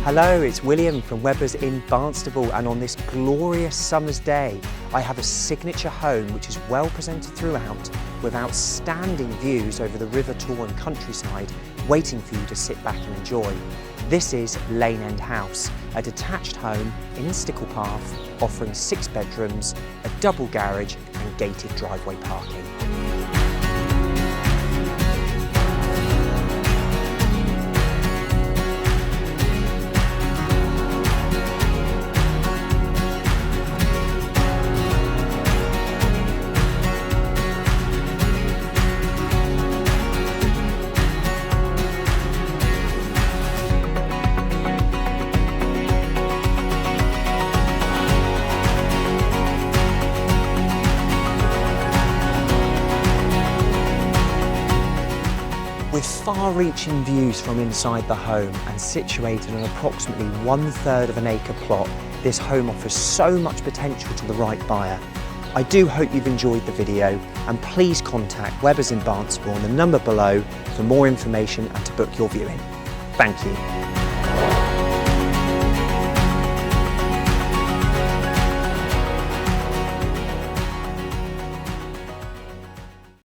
Hello, it's William from Webbers in Barnstaple, and on this glorious summer's day I have a signature home which is well presented throughout with outstanding views over the River Taw and countryside waiting for you to sit back and enjoy. This is Lane End House, a detached home in Stickle Path offering 6 bedrooms, a double garage and gated driveway parking. With far-reaching views from inside the home and situated on approximately 1/3 of an acre plot, this home offers so much potential to the right buyer. I do hope you've enjoyed the video, and please contact Webbers in Barnstaple on the number below for more information and to book your viewing. Thank you.